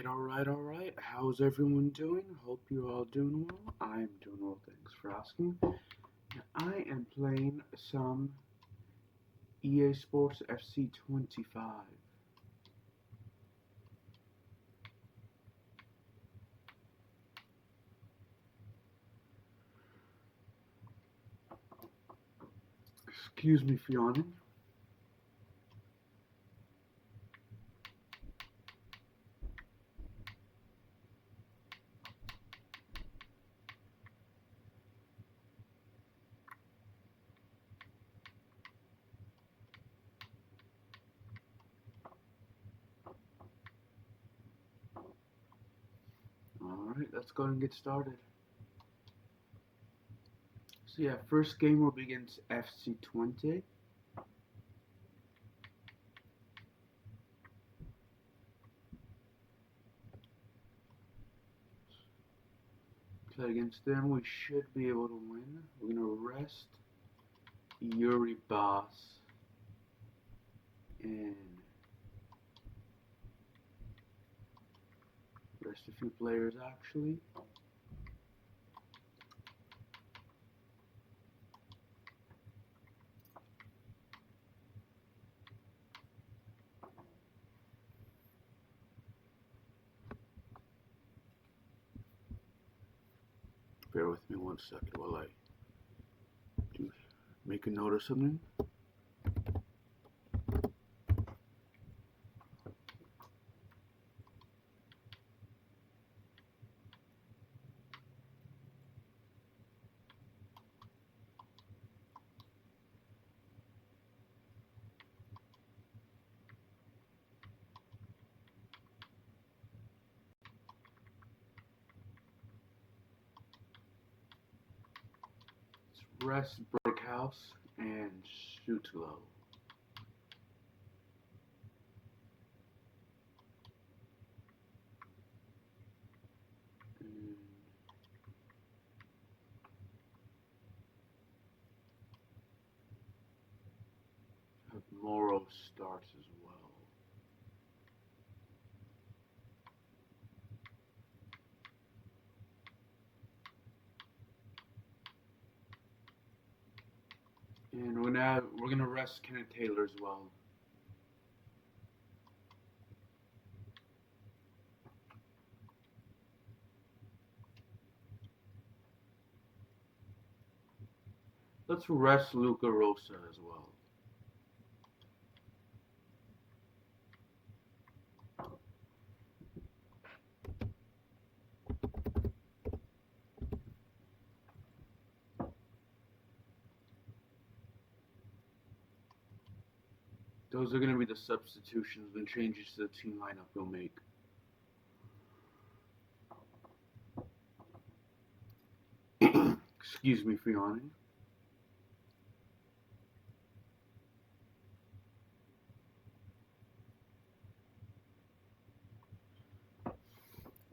Alright. How's everyone doing? Hope you're all doing well. I'm doing well, thanks for asking. I am playing some EA Sports FC 25. Excuse me for yawning. Alright, let's go and get started. So yeah, first game will be against FC 20. Play against them, we should be able to win. We're gonna rest Yuri Boss and rest a few players actually. Bear with me 1 second while I make a note of something. Rest Brickhouse and shoot low. And have Morrow starts as well. And we're gonna rest Kenneth Taylor as well. Let's rest Luca Rosa as well. Those are gonna be the substitutions and changes to the team lineup we'll make. Excuse me for yawning.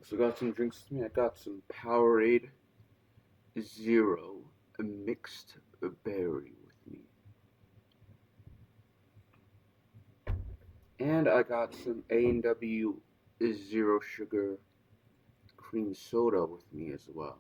So I got some drinks with me. I got some Powerade Zero, a mixed berry with me. And I got some A&W Zero Sugar cream soda with me as well.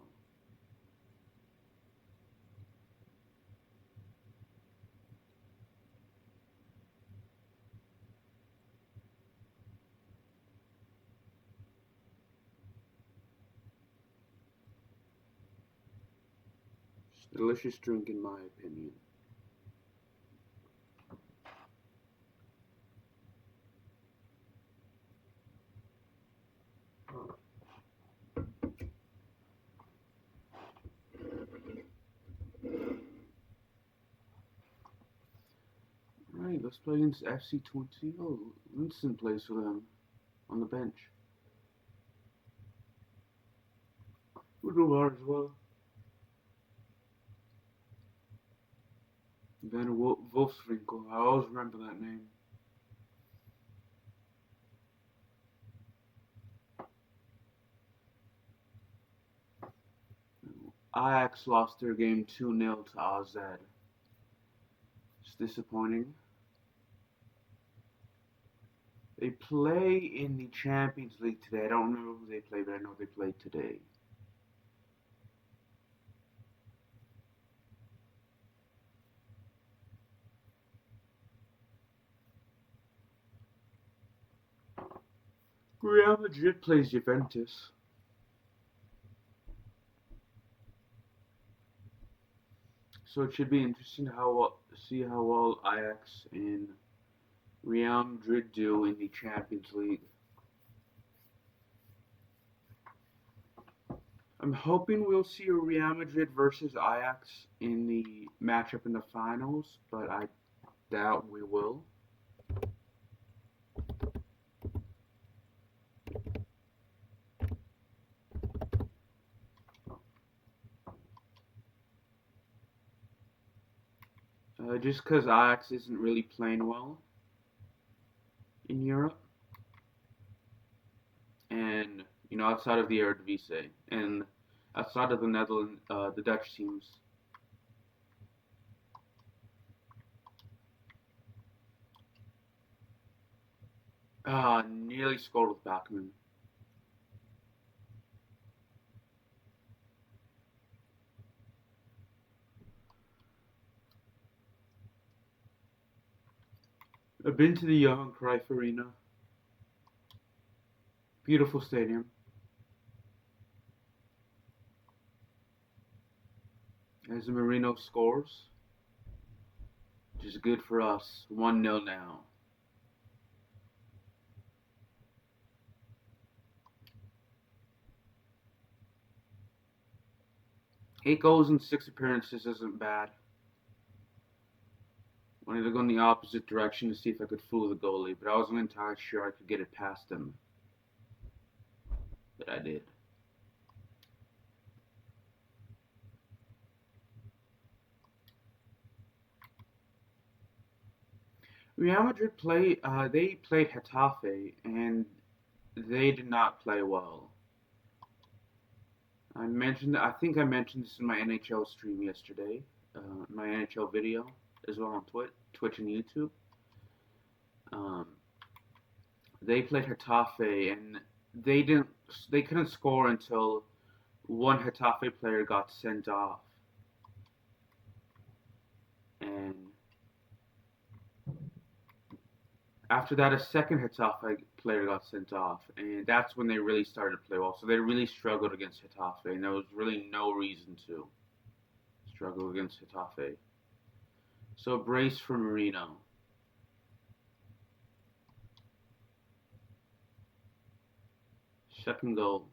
Delicious drink in my opinion. Alright, let's play against FC 20. Oh, Winston plays for them on the bench. We'll do ours as well. Van Wolfswinkel, I always remember that name. Ajax lost their game 2-0 to AZ. It's disappointing. They play in the Champions League today. I don't remember who they play, but I know they played today. Real Madrid plays Juventus. So it should be interesting to see how well Ajax and Real Madrid do in the Champions League. I'm hoping we'll see a Real Madrid versus Ajax in the matchup in the finals, but I doubt we will. Just because Ajax isn't really playing well in Europe, and outside of the Eredivisie and outside of the Netherlands, the Dutch teams. Nearly scored with Bachmann. I've been to the Johan Cruyff Arena. Beautiful stadium. As Marino scores, which is good for us. 1-0 now. Eight goals in 6 appearances isn't bad. Wanted to go in the opposite direction to see if I could fool the goalie, but I wasn't entirely sure I could get it past him. But I did. Real Madrid they played Getafe, and they did not play well. I think I mentioned this in my NHL stream yesterday, my NHL video, as well on Twitch and YouTube. They played Getafe, and they couldn't score until one Getafe player got sent off. And after that, a second Getafe player got sent off, and that's when they really started to play well. So they really struggled against Getafe, and there was really no reason to struggle against Getafe. So brace for Marino. Second goal.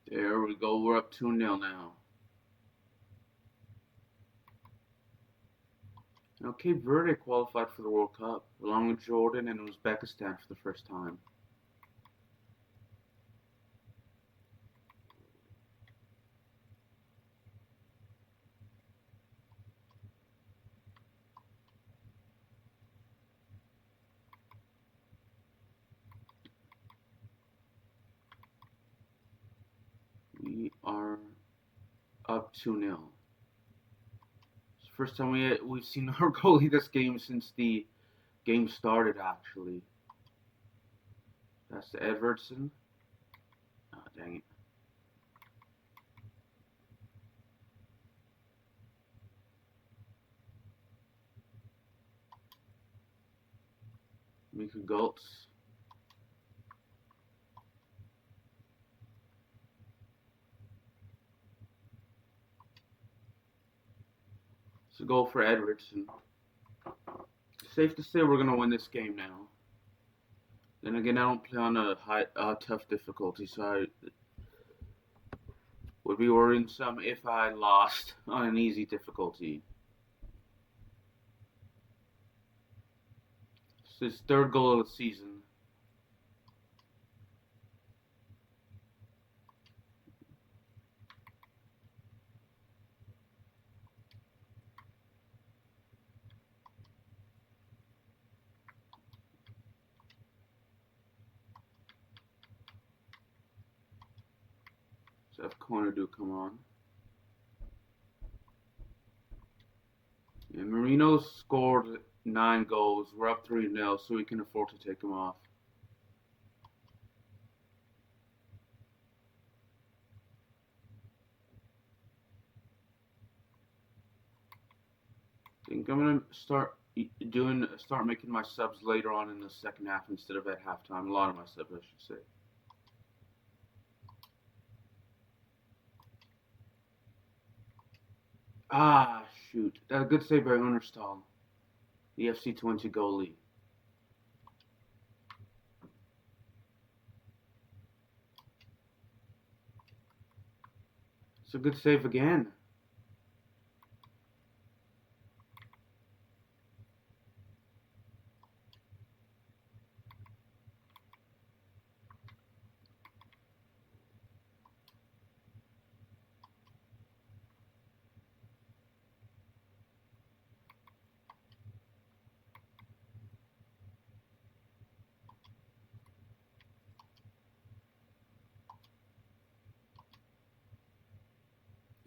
There we go. We're up 2-0 now. Now, Cape Verde qualified for the World Cup, along with Jordan and Uzbekistan for the first time. We are up 2-0. It's the first time we've seen our goalie this game since the game started, actually. That's to Edvardson. Oh, dang it. Mika Gultz. It's a goal for Edvardson. Safe to say we're going to win this game now. Then again, I don't play on a tough difficulty, so I would be worrying some if I lost on an easy difficulty. It's his third goal of the season. have Konadu come on. And Marino scored 9 goals. We're up 3-0, so we can afford to take him off. I think I'm gonna start making my subs later on in the second half instead of at halftime. A lot of my subs, I should say. Ah, shoot. Good save by Unerstal, the FC Twente goalie. It's a good save again.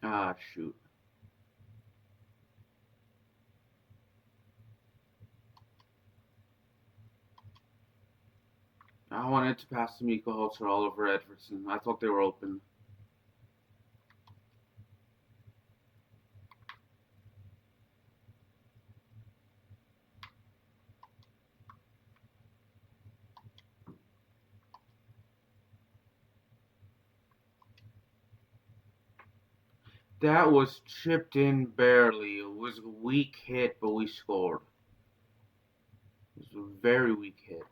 Ah, shoot. I wanted to pass to Miko Holtz or Oliver Edvardson. I thought they were open. That was chipped in barely. It was a weak hit, but we scored. It was a very weak hit.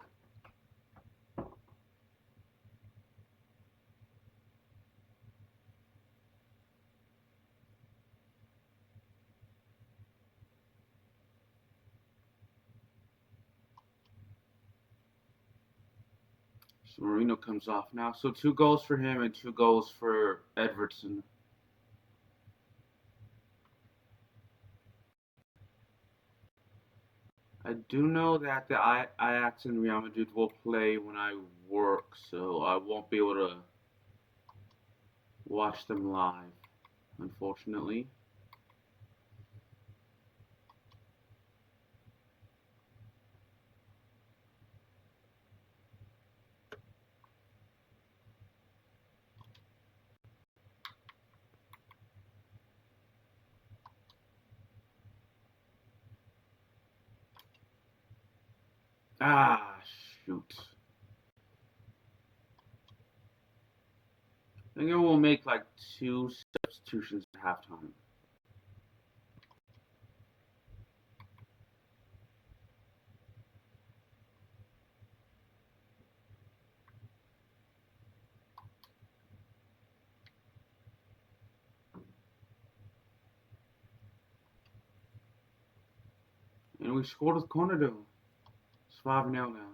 So Marino comes off now. So 2 goals for him and 2 goals for Edvardson. I do know that the Ajax and Real Madrid will play when I work, so I won't be able to watch them live, unfortunately. Ah, shoot. I think I will make like 2 substitutions at halftime. And we scored with Konadu. It's 5-0 now.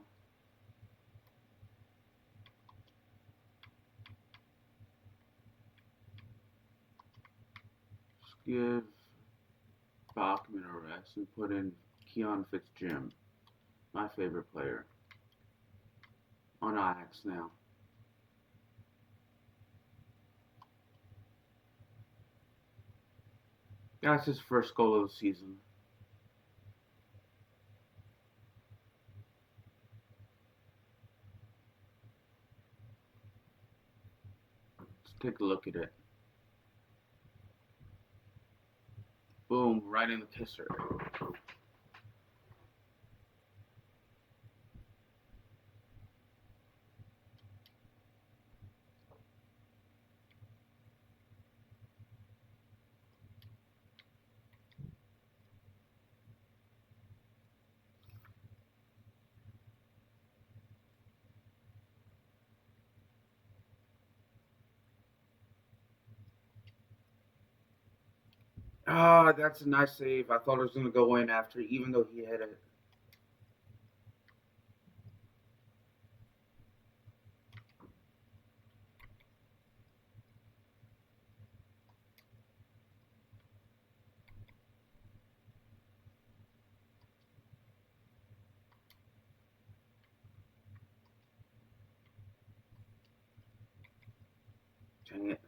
Just give Bachman a rest and put in Keon Fitzjim, my favorite player, on Ajax now. That's his first goal of the season. Let's take a look at it. Boom, right in the kisser. Ah, that's a nice save. I thought it was going to go in after, even though he hit it. Dang it.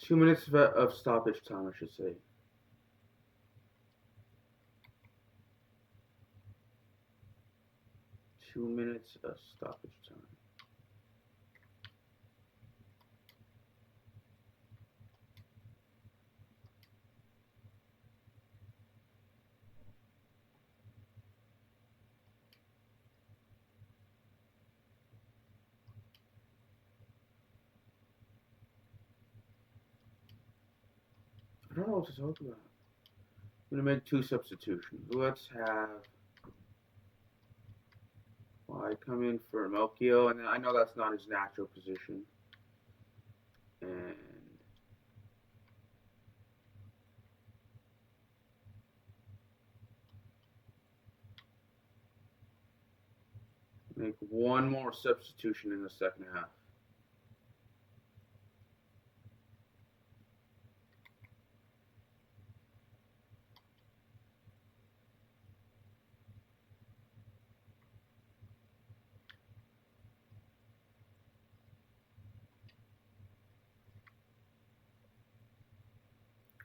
2 minutes of stoppage time, I should say. Two minutes of stoppage time. I don't know what to talk about. I'm gonna make 2 substitutions. Let's have I come in for Melchior, and I know that's not his natural position. And make one more substitution in the second half.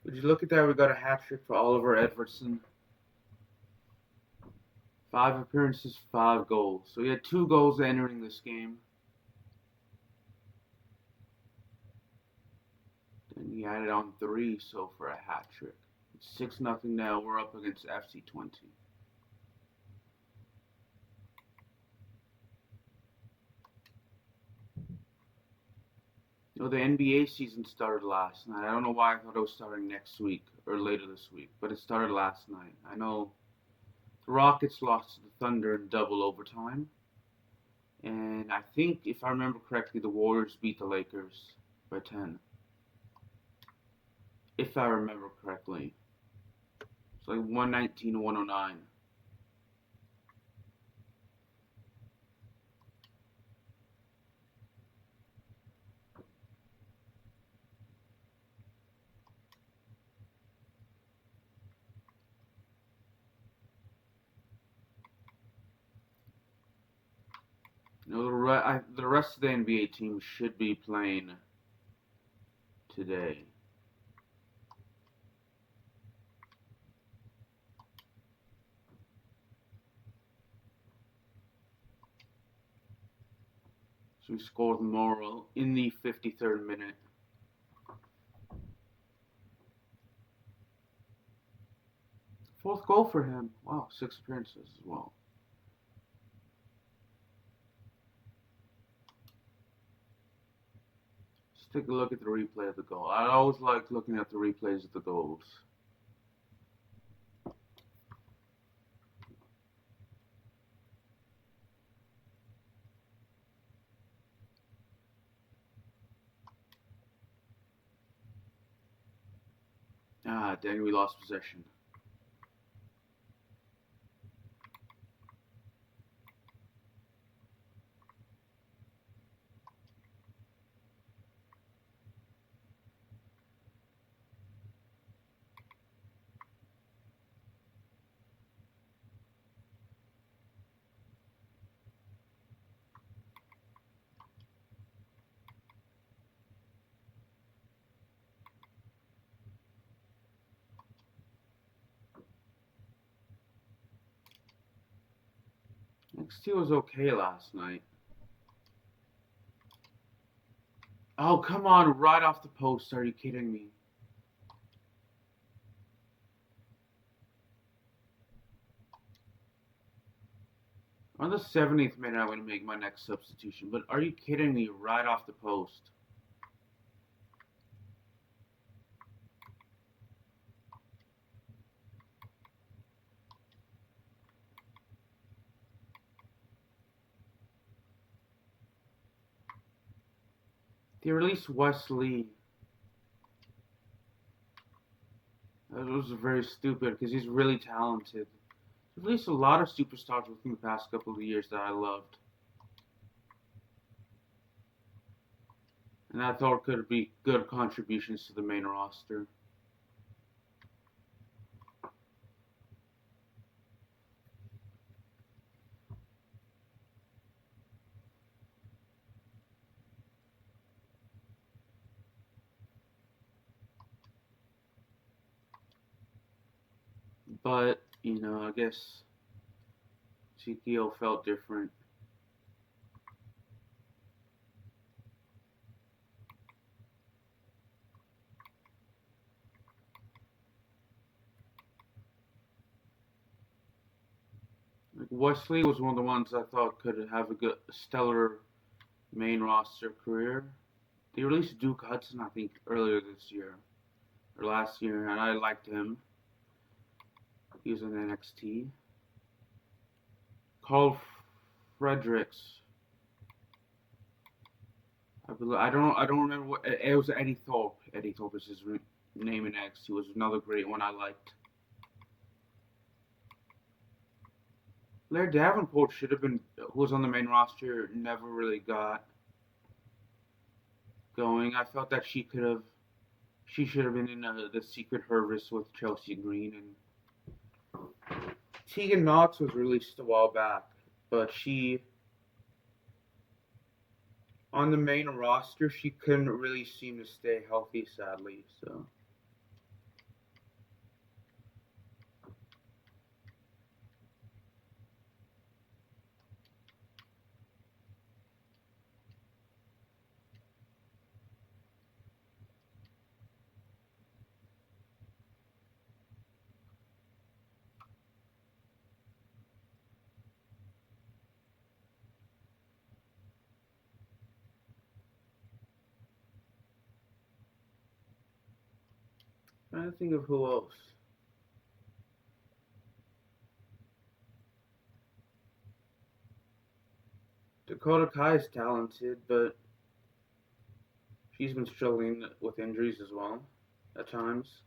Would you look at that? We got a hat trick for Oliver Edvardson. 5 appearances, 5 goals. So he had 2 goals entering this game. Then he added on 3 so for a hat trick. It's 6-0 now. We're up against FC Twente. You know, the NBA season started last night. I don't know why I thought it was starting next week or later this week, but it started last night. I know the Rockets lost to the Thunder in double overtime. And I think, if I remember correctly, the Warriors beat the Lakers by 10. If I remember correctly. It's like 119 to 109. You know, the rest of the NBA team should be playing today. So we scored Morrow in the 53rd minute. Fourth goal for him. Wow, 6 appearances as well. Let's take a look at the replay of the goal. I always like looking at the replays of the goals. Dang, we lost possession. NXT was okay last night. Oh, come on, right off the post. Are you kidding me? On the 70th minute, I'm going to make my next substitution. But are you kidding me? Right off the post. They released Wesley. That was very stupid because he's really talented. They released a lot of superstars within the past couple of years that I loved. And I thought could be good contributions to the main roster. But, I guess TKO felt different. Like Wesley was one of the ones I thought could have a good, stellar main roster career. They released Duke Hudson, I think, earlier this year or last year, and I liked him. He was in NXT. Carl Fredericks. I don't remember what it was. Eddie Thorpe. Eddie Thorpe is his name in NXT. Was another great one I liked. Blair Davenport should have been, who was on the main roster, never really got going. I felt that she should have been in the Secret Service with Chelsea Green, and Tegan Knox was released a while back, but on the main roster, she couldn't really seem to stay healthy, sadly, so. Trying to think of who else. Dakota Kai is talented, but she's been struggling with injuries as well at times.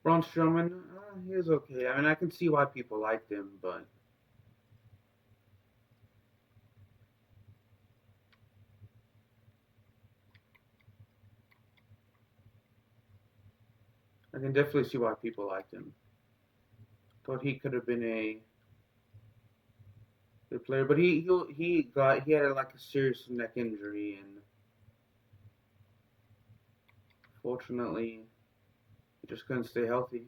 Braun Strowman, he was okay. I mean, I can see why people liked him, but I can definitely see why people liked him. Thought he could have been a good player, but he had like a serious neck injury, and fortunately, he just couldn't stay healthy.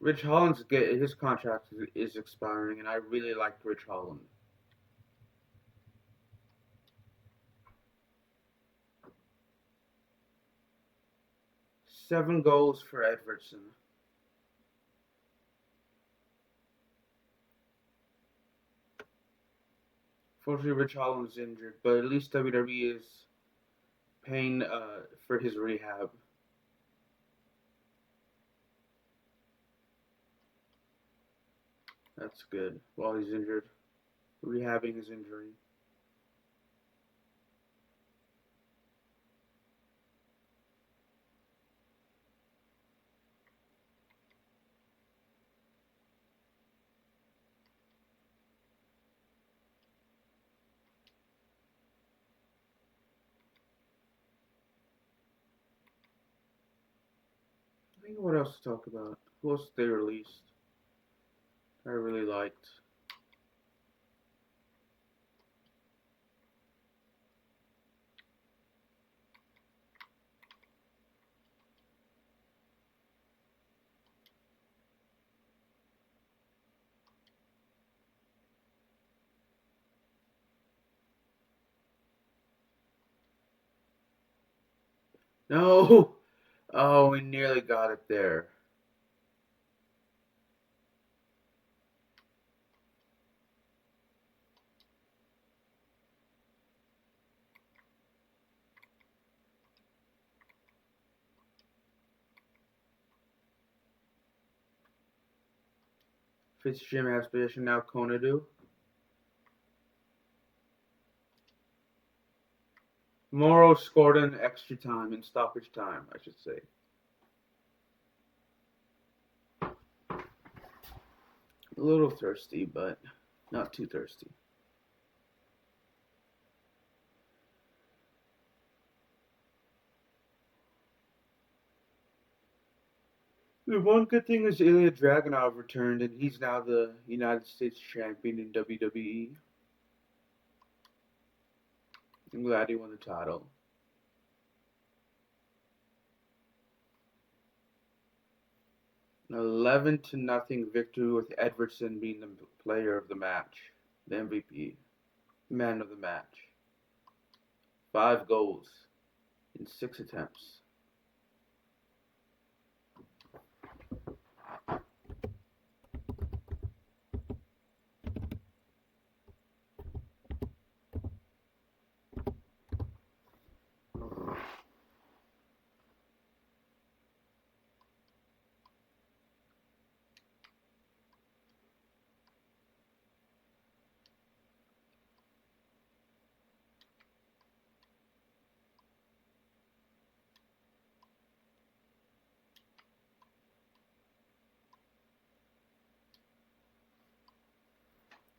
Rich Holland's his contract is expiring, and I really liked Rich Holland. 7 goals for Edvardson. Fortunately, Rich Holland's injured, but at least WWE is paying for his rehab. That's good. While he's injured, rehabbing his injury. I think what else to talk about? Who else they released? I really liked. No! Oh, we nearly got it there. Fitzjim Expedition, now Konadu. Morrow scored in extra time, in stoppage time, I should say. A little thirsty, but not too thirsty. The one good thing is Ilya Dragunov returned, and he's now the United States champion in WWE. I'm glad he won the title. An 11-0 victory with Edwardson being the player of the match, the MVP, man of the match. 5 goals in 6 attempts.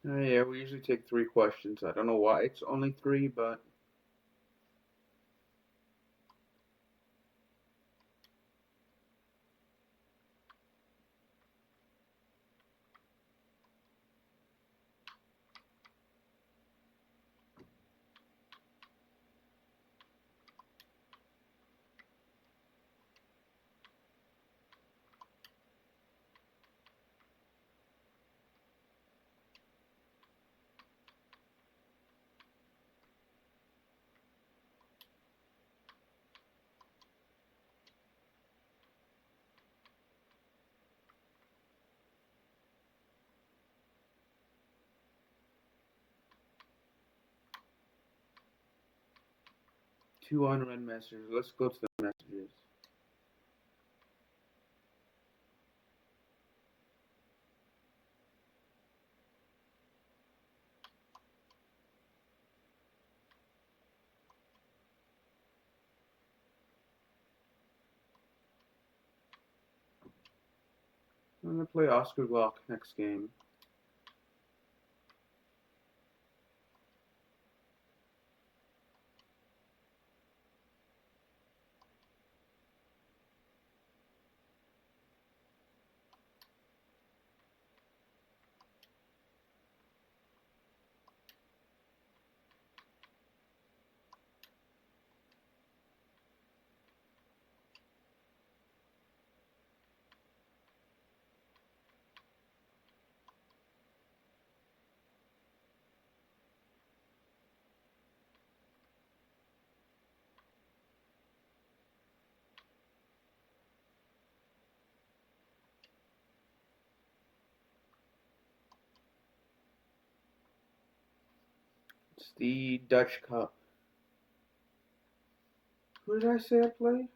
Yeah, we usually take 3 questions. I don't know why it's only 3, but 2 unread messages. Let's go to the messages. I'm going to play Oscar Glock next game. It's the Dutch Cup. Who did I say I play?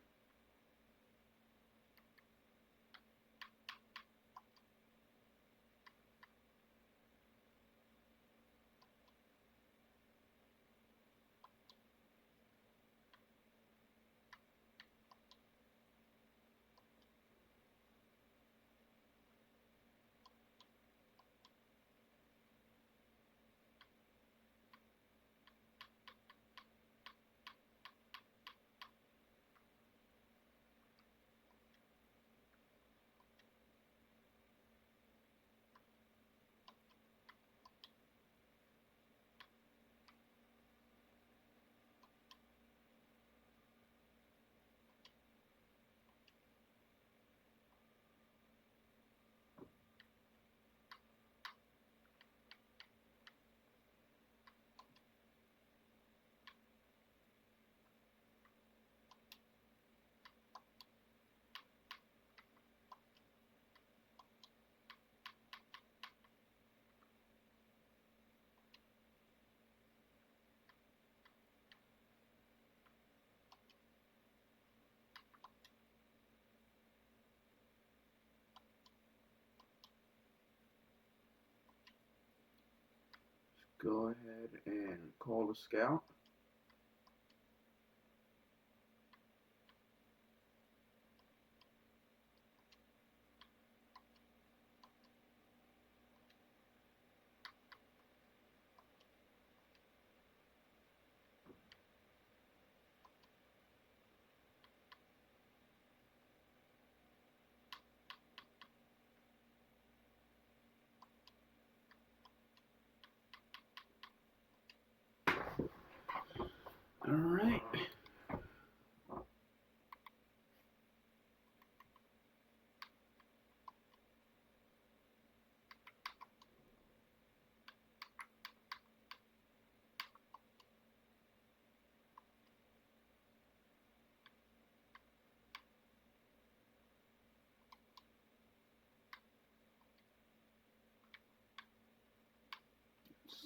Go ahead and call the scout. Alright.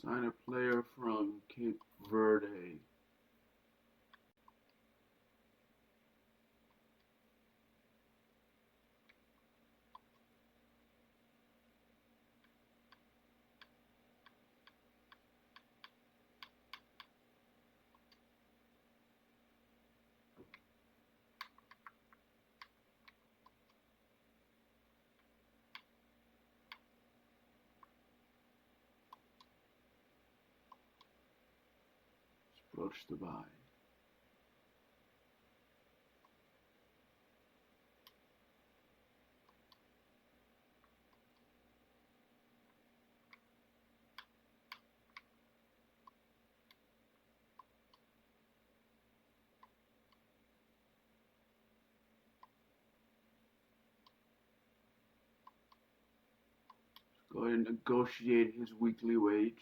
Sign a player from Cape Verde. Approach to buy. Go ahead and negotiate his weekly wage.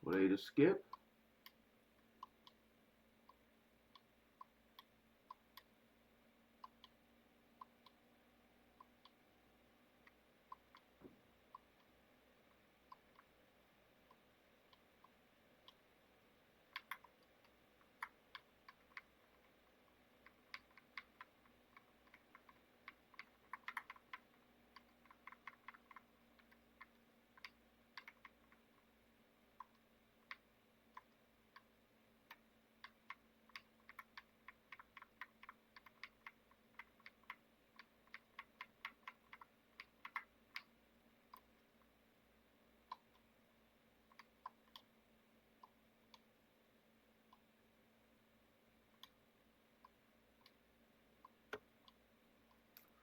Way to skip.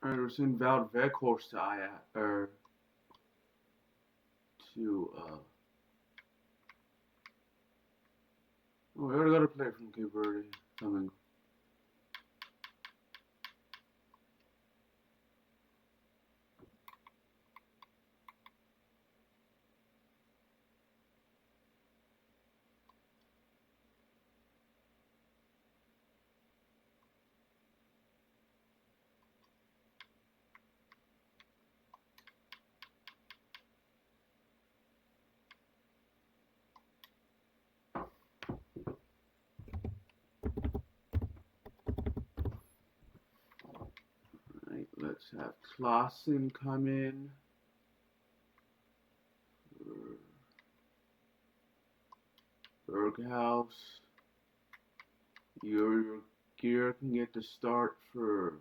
Alright, we're seeing Wout Weghorst oh, we already got a player from Cape Verde coming. Alright, let's have Klaassen come in. Berghaus. Your gear can get the start for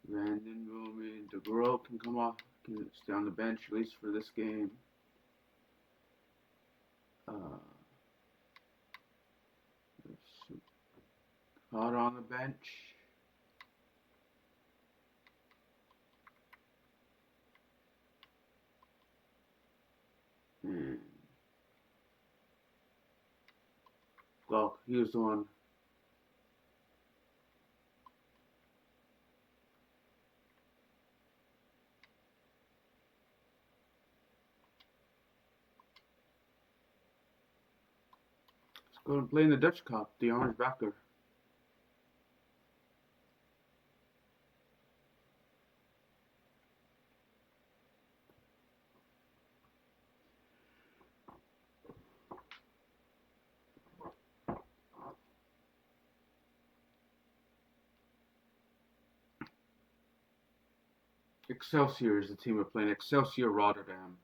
Van den Boomen. De Groot can come off, can stay on the bench at least for this game. Hot on the bench. And well, he was the one. Let's go and play in the Dutch Cup, the Orange Backer. Excelsior is the team we're playing. Excelsior Rotterdam.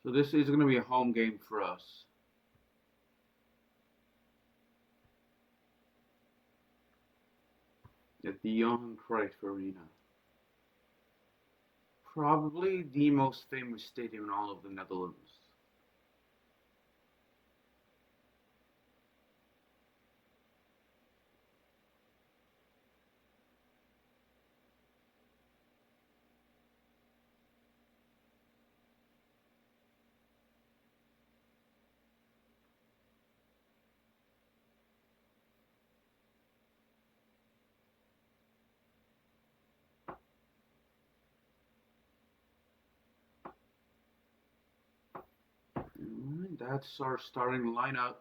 So this is going to be a home game for us. At the Johan Cruyff Arena. Probably the most famous stadium in all of the Netherlands. That's our starting lineup.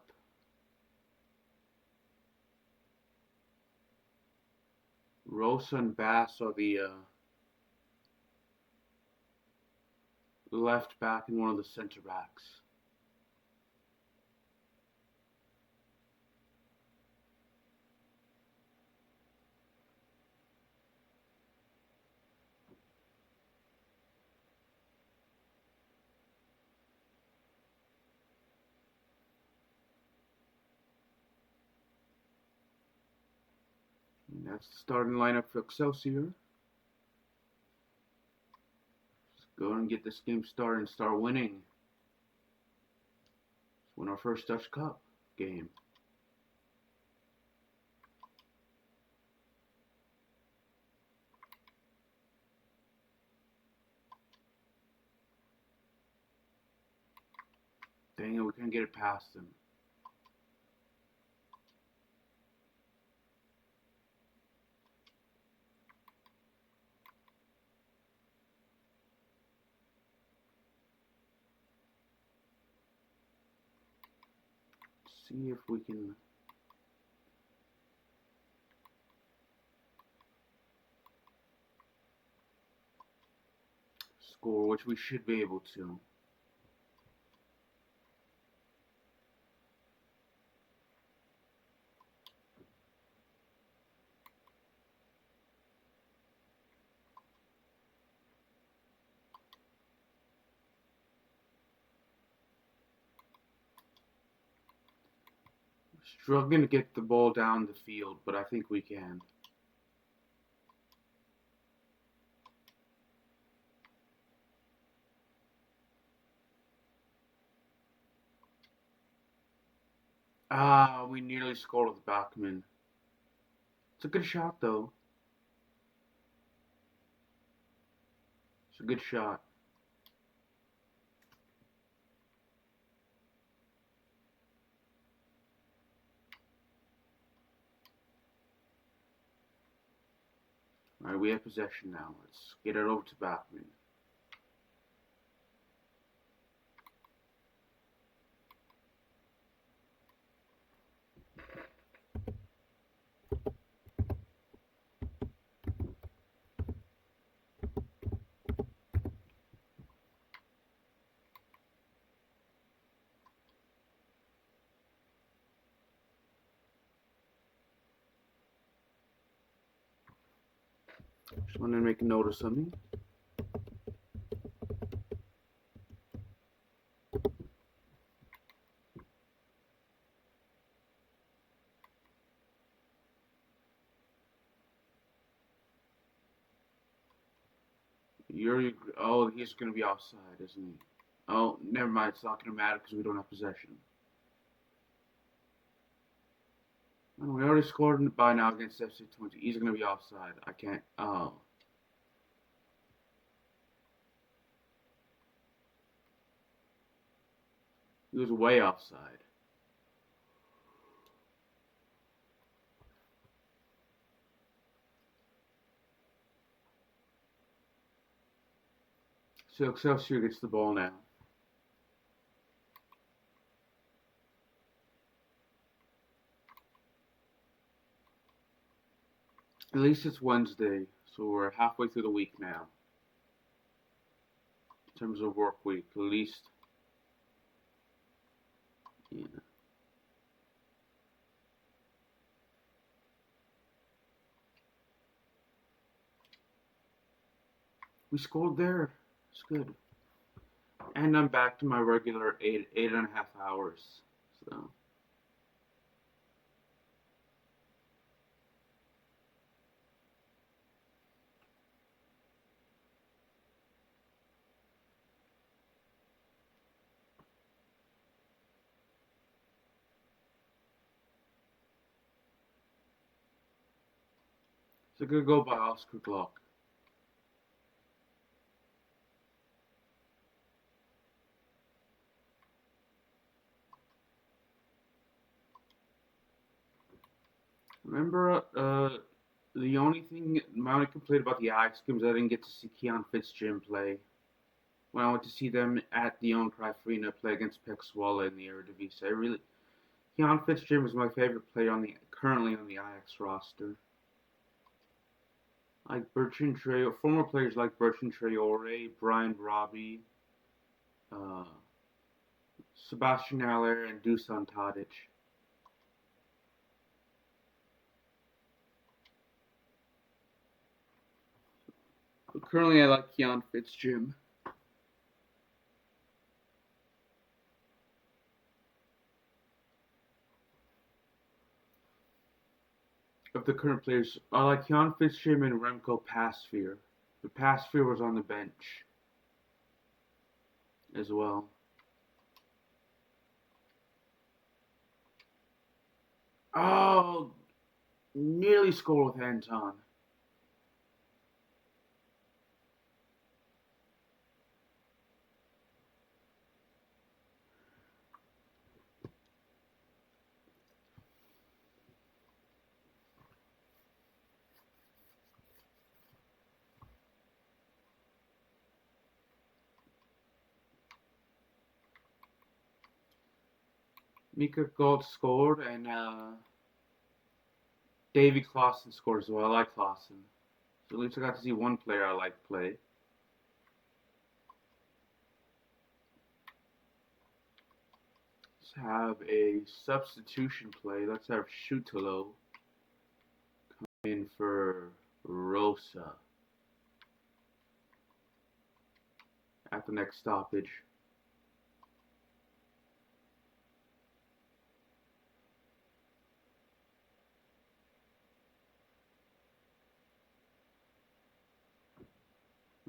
Rosa and Bass are the left back and one of the center backs. And that's the starting lineup for Excelsior. Let's go and get this game started and start winning. Let's win our first Dutch Cup game. Dang it, we can't get it past them. See if we can score, which we should be able to. Struggling to get the ball down the field, but I think we can. Ah, we nearly scored with Bachmann. It's a good shot, though. It's a good shot. Alright, we have possession now. Let's get it over to Bachmann. Just wanted to make a note of something. Oh, he's going to be offside, isn't he? Oh, never mind. It's not going to matter because we don't have possession. Oh, we already scored by now against FC 20. He's going to be offside. I can't. Oh. He was way offside. So Excelsior gets the ball now. At least it's Wednesday, so we're halfway through the week now. In terms of work week, at least. Yeah. We scored there. It's good. And I'm back to my regular 8.5 hours. So. It's a good goal by Oscar Glock. Remember, my only complaint about the Ajax game is I didn't get to see Keon Fitzgerald play. when I went to see them at the Johan Cruyff Arena play against Pek Zwolle in the Eredivisie. Jan Fitzgerald is my favorite player currently on the Ajax roster. Like Bertrand Traore, former players like Bertrand Traore, Brian Robbie, uh, Sebastian Haller, and Dusan Tadic. But currently, I like Jan Fitzgerald. Of the current players, I like Jan Fitzgerald and Remco Pasveer. But Pasveer was on the bench as well. Oh, nearly scored with Anton. Mika Gold scored, and Davy Clausen scored as well. I like Clausen. So at least I got to see one player I like play. Let's have a substitution play. Let's have Schutelo come in for Rosa at the next stoppage.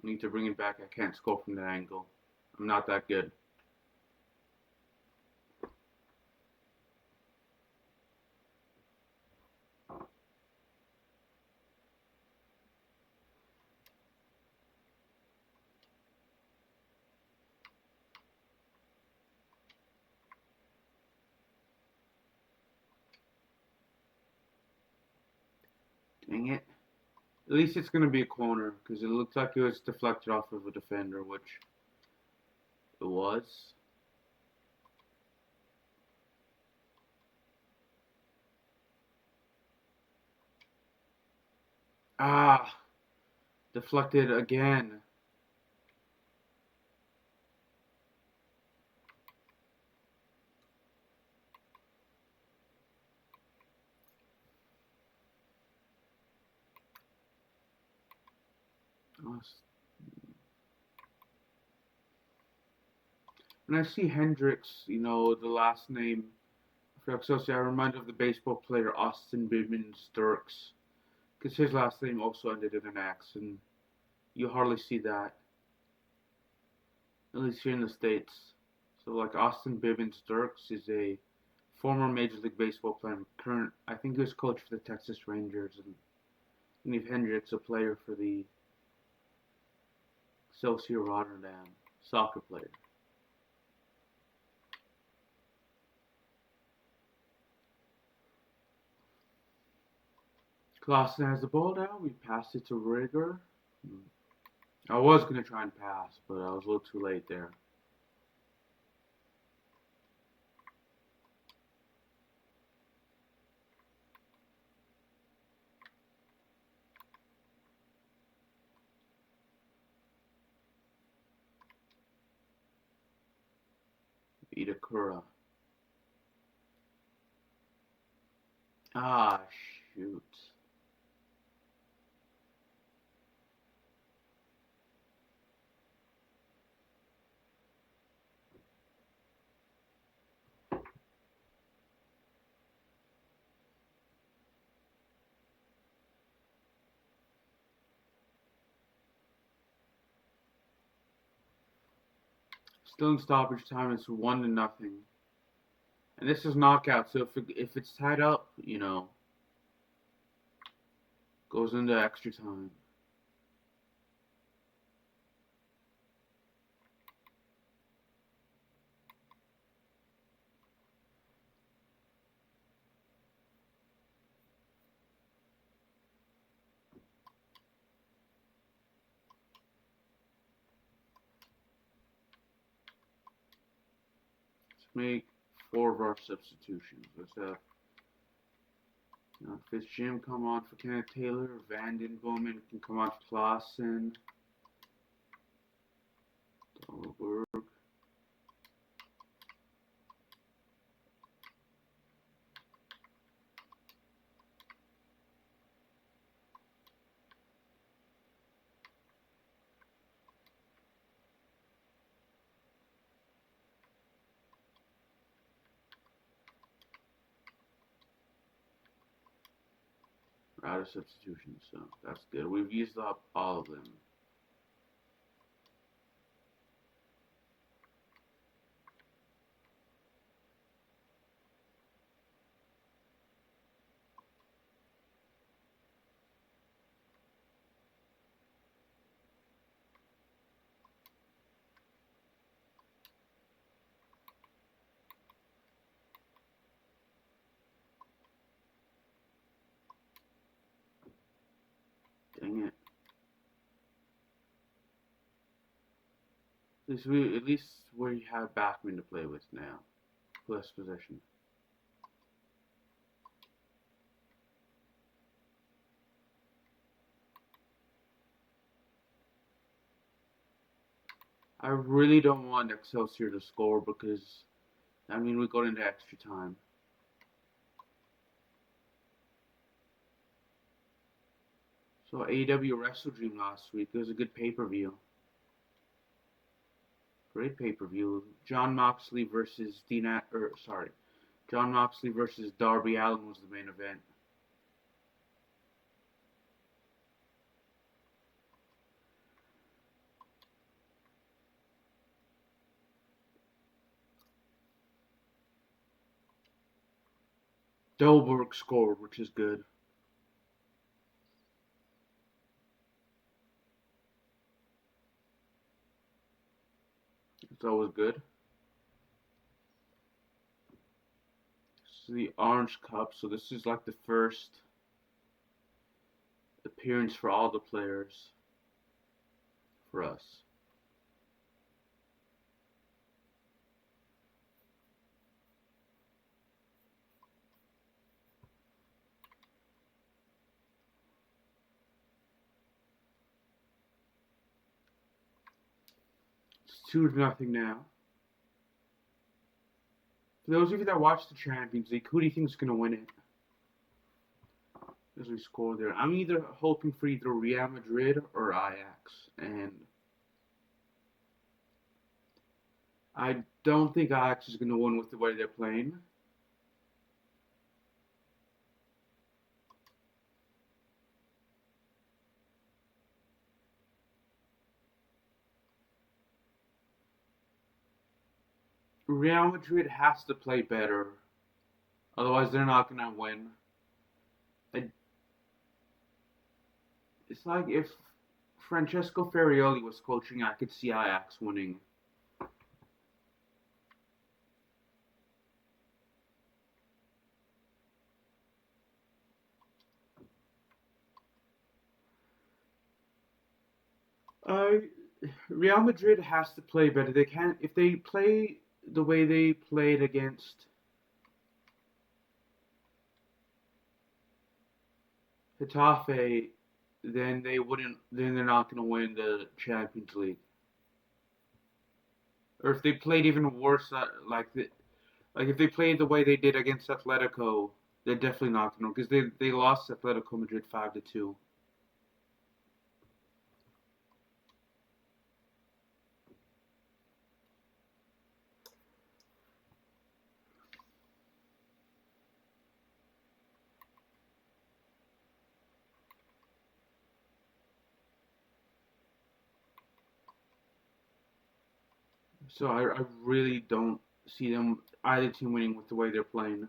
I need to bring it back. I can't score from that angle. I'm not that good. Dang it. At least it's going to be a corner because it looks like it was deflected off of a defender, which it was. Ah, deflected again. When I see Hendricks, the last name for Excelsior, I remind of the baseball player Austin Bibbins Dirks, because his last name also ended in an X, and you hardly see that, at least here in the States. So, like, Austin Bibbins Dirks is a former Major League Baseball player, I think he was coach for the Texas Rangers, and Steve Hendricks, a player for the Excelsior Rotterdam, soccer player. Clausen has the ball now. We passed it to Rigger. I was going to try and pass, but I was a little too late there. Itakura. Ah, shoot. Still in stoppage time, it's 1-0. And this is knockout, so if it's tied up, goes into extra time. make 4 of our substitutions. Let's have Fitzjim come on for Kenneth Taylor. Vanden Bowman can come on for Clausen. Dahlberg. Out of substitutions, so that's good. We've used up all of them. Dang it. At least we have Backman to play with now. Less possession. I really don't want Excelsior to score because, I mean, we got into extra time. So AEW Wrestle Dream last week. It was a good pay-per-view. Great pay-per-view. Jon Moxley versus Jon Moxley versus Darby Allin was the main event. Dahlberg scored, which is good. It's always good. This is the Orange Cup, so this is like the first appearance for all the players for us. It's 2-0 now. For those of you that watch the Champions League, who do you think is going to win it? As we score there, I'm either hoping for either Real Madrid or Ajax, and I don't think Ajax is going to win with the way they're playing. Real Madrid has to play better, otherwise they're not going to win. It's like if Francesco Ferrioli was coaching, I could see Ajax winning. Real Madrid has to play better. They can't if they play the way they played against Getafe, then they're not going to win the Champions League. Or if they played even worse, like if they played the way they did against Atletico, they're definitely not going to, because they lost Atletico Madrid 5-2. So I really don't see them either team winning with the way they're playing.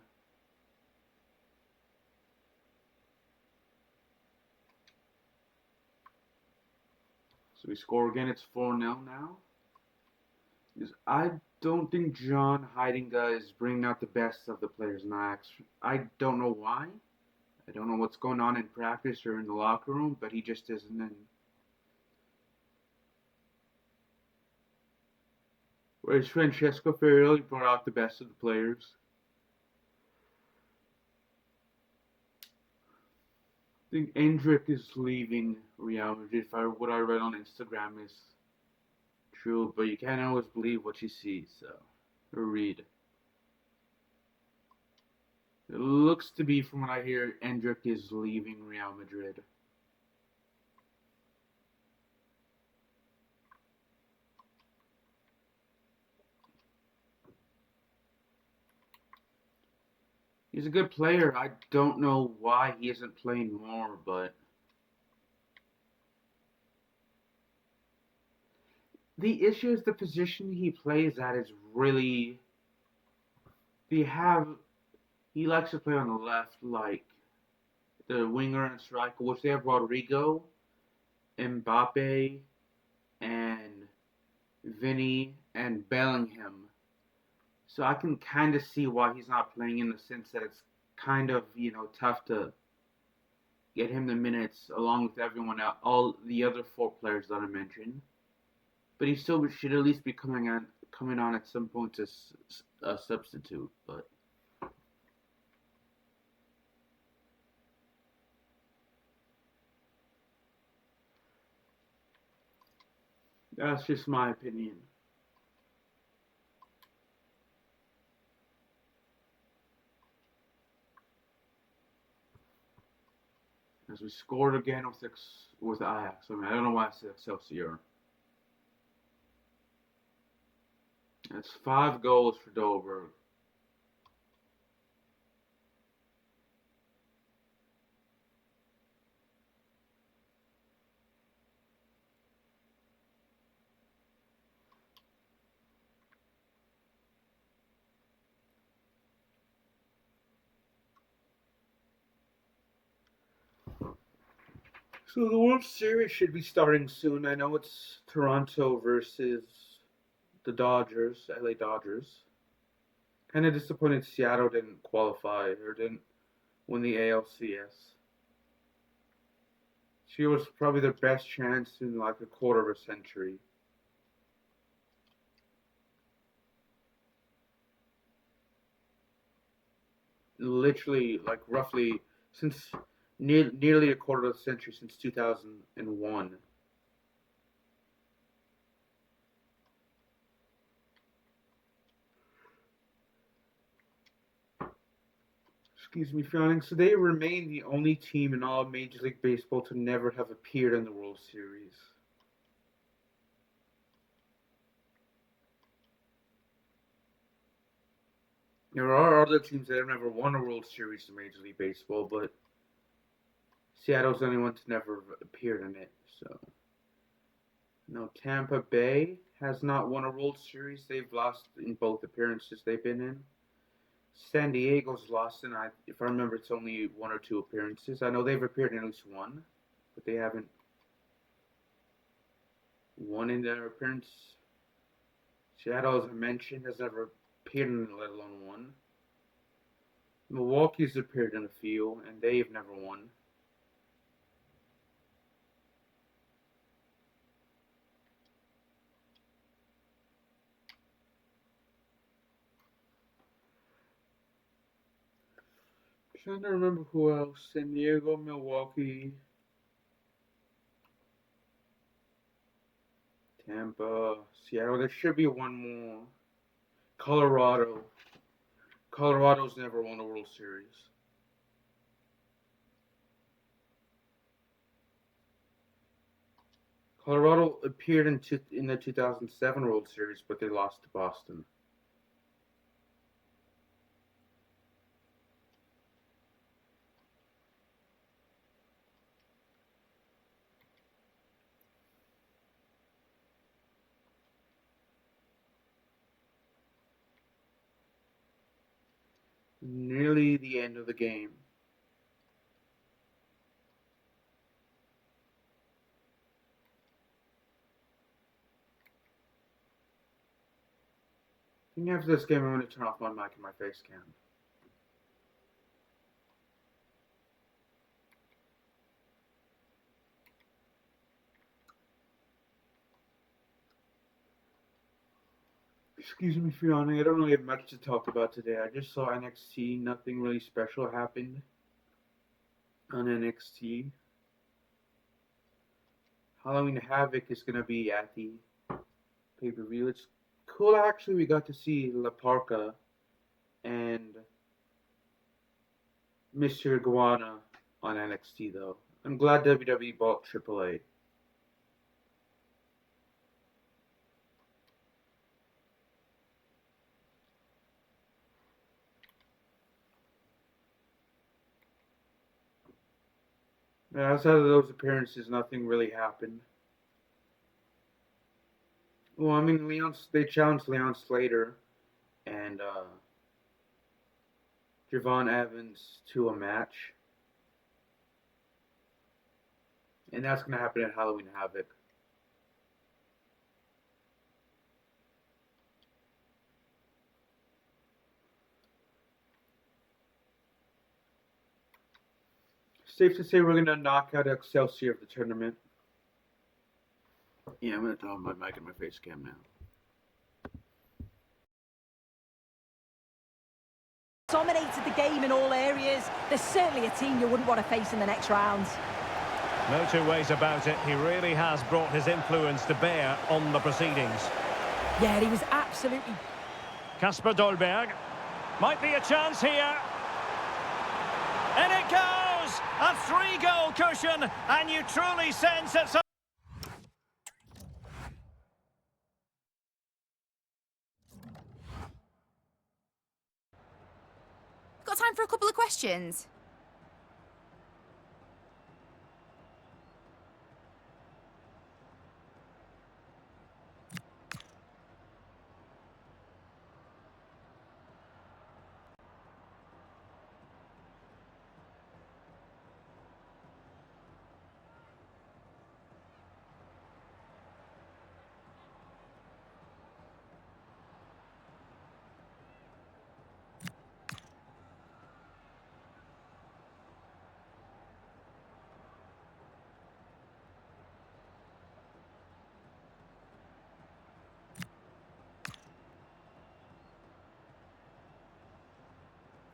So we score again. It's 4-0 now. I don't think John Heidinga is bringing out the best of the players in Ajax. I don't know why. I don't know what's going on in practice or in the locker room, but he just isn't in. Whereas Francesco Ferrari brought out the best of the players. I think Endrick is leaving Real Madrid. What I read on Instagram is true, but you can't always believe what you see, so or read. It looks to be, from what I hear, Endrick is leaving Real Madrid. He's a good player. I don't know why he isn't playing more, but the issue is the position he plays at is really. They have. He likes to play on the left, like the winger and striker, which they have Rodrigo, Mbappe, and Vinny and Bellingham. So I can kind of see why he's not playing, in the sense that it's kind of tough to get him the minutes along with everyone else, all the other four players that I mentioned. But he still should at least be coming on at some point as a substitute. But that's just my opinion. As we scored again with Ajax. I mean, I don't know why I said Excelsior. That's 5 goals for Dolberg. So the World Series should be starting soon. I know it's Toronto versus the Dodgers, LA Dodgers. Kind of disappointed Seattle didn't qualify or didn't win the ALCS. She was probably their best chance in like a quarter of a century. Literally, like roughly since nearly a quarter of a century, since 2001. Excuse me, frowning. So they remain the only team in all of Major League Baseball to never have appeared in the World Series. There are other teams that have never won a World Series in Major League Baseball, but Seattle's the only one to never appeared in it. So, no, Tampa Bay has not won a World Series. They've lost in both appearances they've been in. San Diego's lost in, if I remember, it's only 1 or 2 appearances. I know they've appeared in at least one, but they haven't won in their appearance. Seattle, as I mentioned, has never appeared in, let alone won. Milwaukee's appeared in a few, and they've never won. I'm trying to remember who else. San Diego, Milwaukee, Tampa, Seattle. There should be one more. Colorado. Colorado's never won a World Series. Colorado appeared in the 2007 World Series, but they lost to Boston. Nearly the end of the game. I think after this game, I'm going to turn off my mic and my face cam. Excuse me for yawning. I don't really have much to talk about today. I just saw NXT. Nothing really special happened on NXT. Halloween Havoc is going to be at the pay-per-view. It's cool, actually. We got to see La Parca and Mr. Iguana on NXT, though. I'm glad WWE bought AAA. And outside of those appearances, nothing really happened. Well, I mean, they challenged Leon Slater and Javon Evans to a match. And that's going to happen at Halloween Havoc. Safe to say we're going to knock out Excelsior of the tournament. Yeah, I'm going to throw my mic in my face cam now. Dominated the game in all areas. There's certainly a team you wouldn't want to face in the next round. No two ways about it. He really has brought his influence to bear on the proceedings. Yeah, he was absolutely... Kasper Dolberg. Might be a chance here. And it goes! A 3-goal cushion, and you truly sense it's a... Got time for a couple of questions?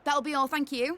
That'll be all, thank you.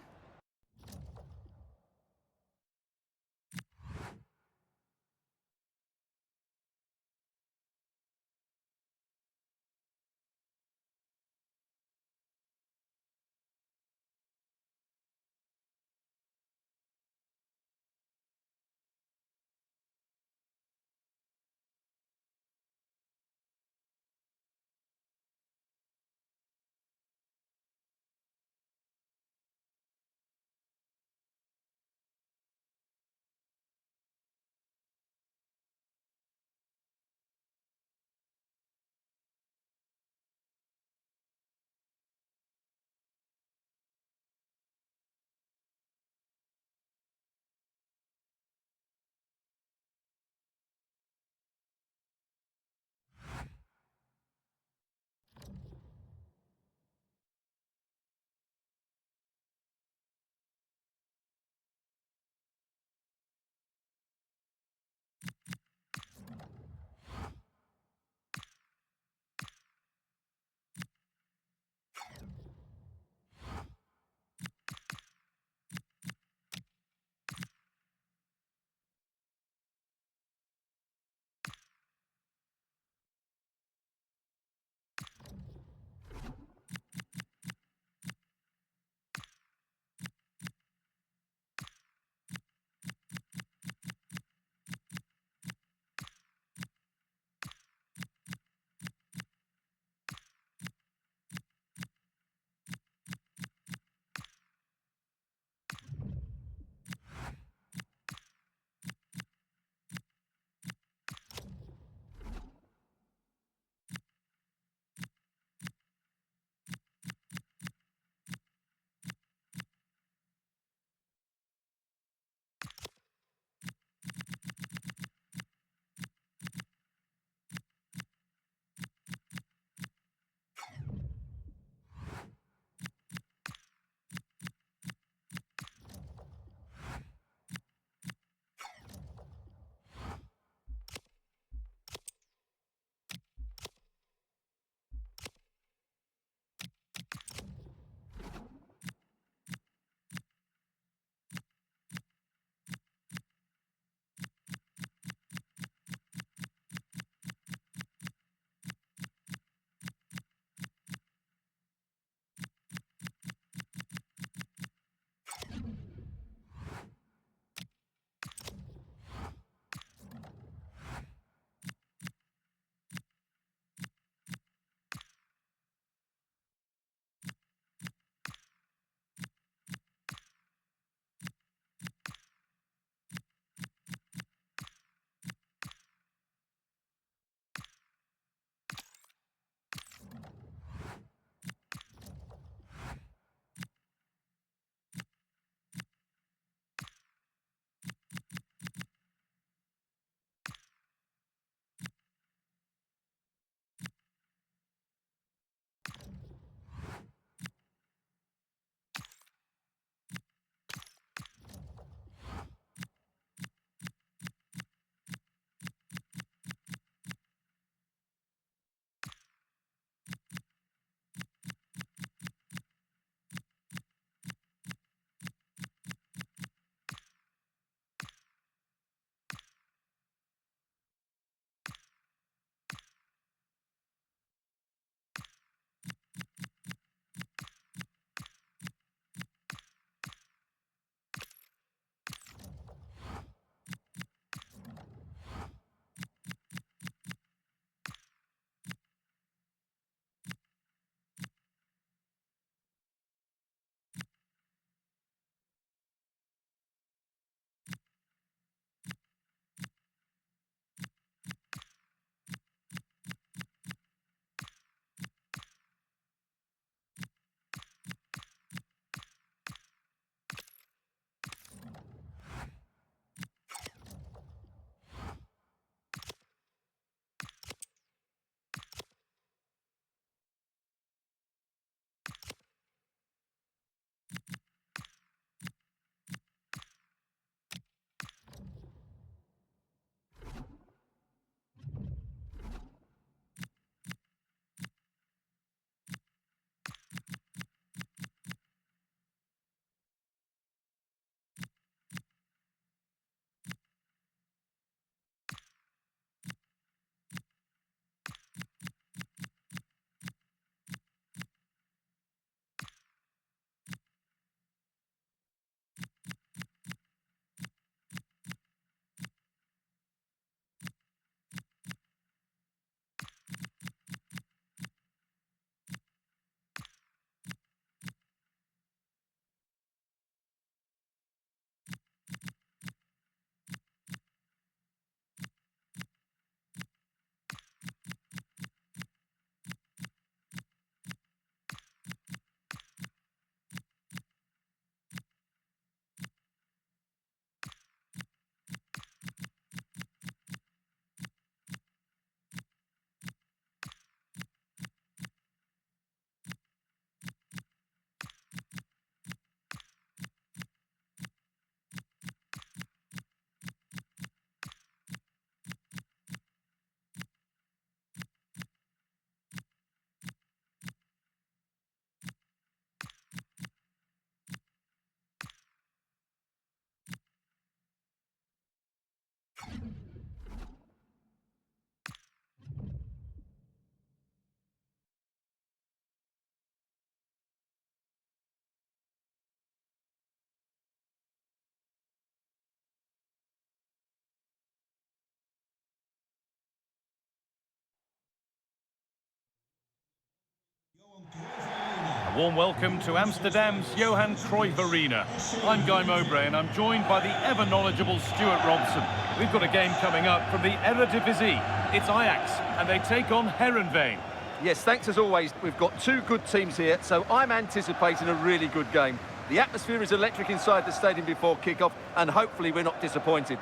Warm welcome to Amsterdam's Johan Cruyff Arena. I'm Guy Mowbray and I'm joined by the ever-knowledgeable Stuart Robson. We've got a game coming up from the Eredivisie. It's Ajax and they take on Heerenveen. Yes, thanks as always. We've got two good teams here, so I'm anticipating a really good game. The atmosphere is electric inside the stadium before kick-off, and hopefully we're not disappointed.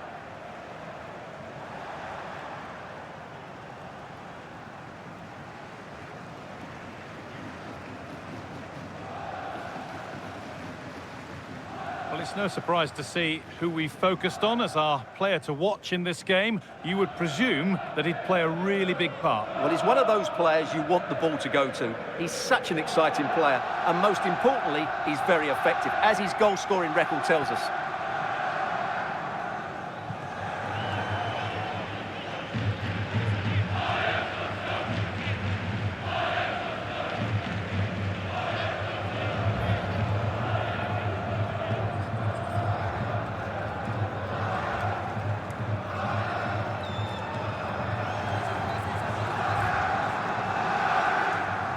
Well, it's no surprise to see who we focused on as our player to watch in this game. You would presume that he'd play a really big part. Well, he's one of those players you want the ball to go to. He's such an exciting player, and most importantly, he's very effective, as his goal-scoring record tells us.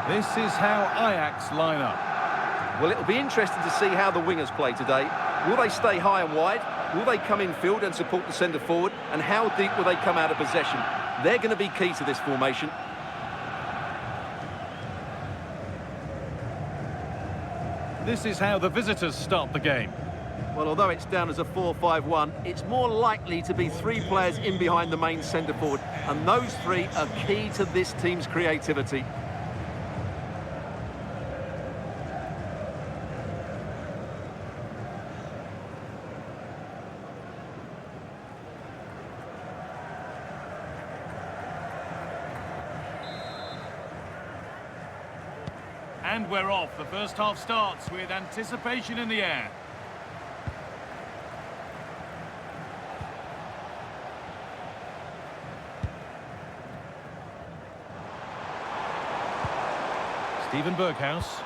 This is how Ajax line up. Well, it'll be interesting to see how the wingers play today. Will they stay high and wide? Will they come in field and support the centre forward? And how deep will they come out of possession? They're going to be key to this formation. This is how the visitors start the game. Well, although it's down as a 4-5-1, it's more likely to be three players in behind the main centre forward. And those three are key to this team's creativity. And we're off. The first half starts with anticipation in the air. Steven Berghuis.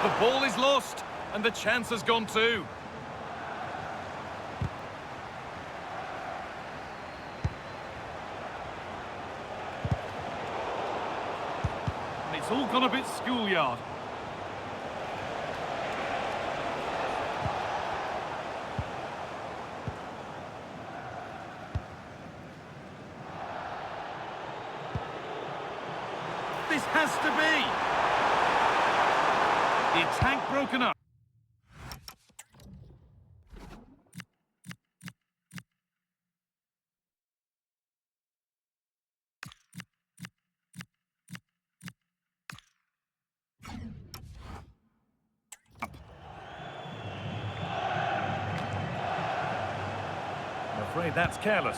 The ball is lost, and the chance has gone too. It's all gone a bit schoolyard. This has to be. The attack broken up. I'm afraid that's careless.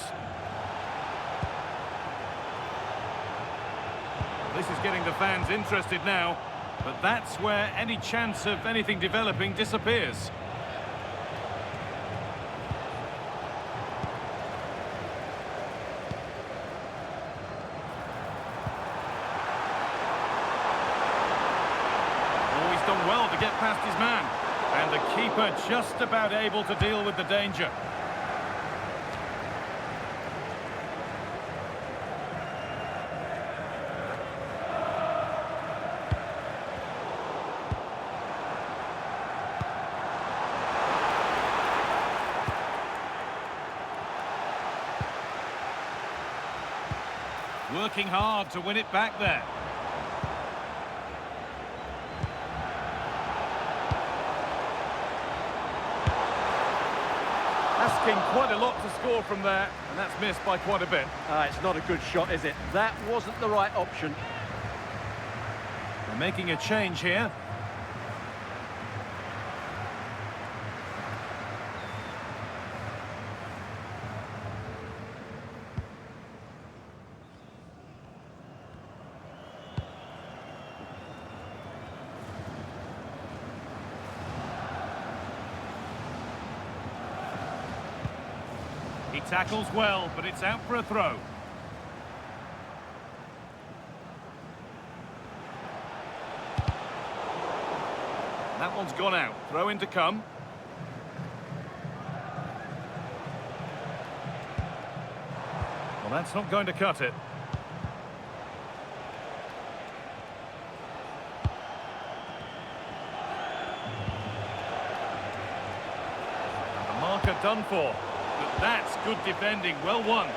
This is getting the fans interested now, but that's where any chance of anything developing disappears. Oh, he's done well to get past his man, and the keeper just about able to deal with the danger. Working hard to win it back there. Asking quite a lot to score from there, and that's missed by quite a bit. It's not a good shot, is it? That wasn't the right option. They're making a change here. He tackles well, but it's out for a throw. That one's gone out. Throw in to come. Well, that's not going to cut it. attacker done for. But that's good defending, well won.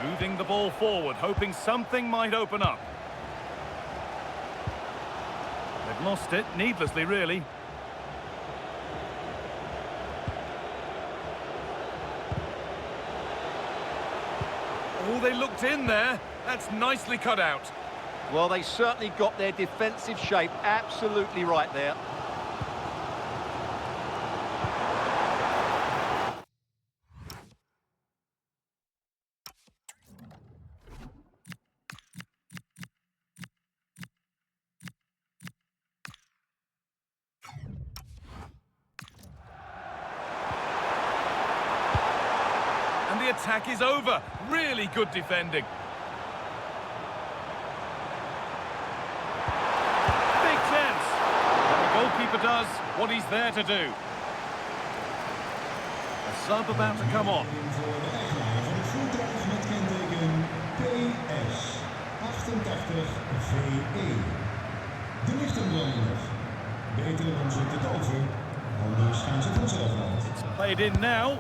Moving the ball forward, hoping something might open up. They've lost it, needlessly really. Oh, they looked in there. That's nicely cut out. Well, they certainly got their defensive shape absolutely right there. And the attack is over. Really good defending. Big chance. And the goalkeeper does what he's there to do. A sub about to come on. Voor de eigenaar van het voertuig met kenteken PS 88 VE. De lichten branden nog. Beter om ze te doven, anders gaan ze vanzelf uit. Played in now.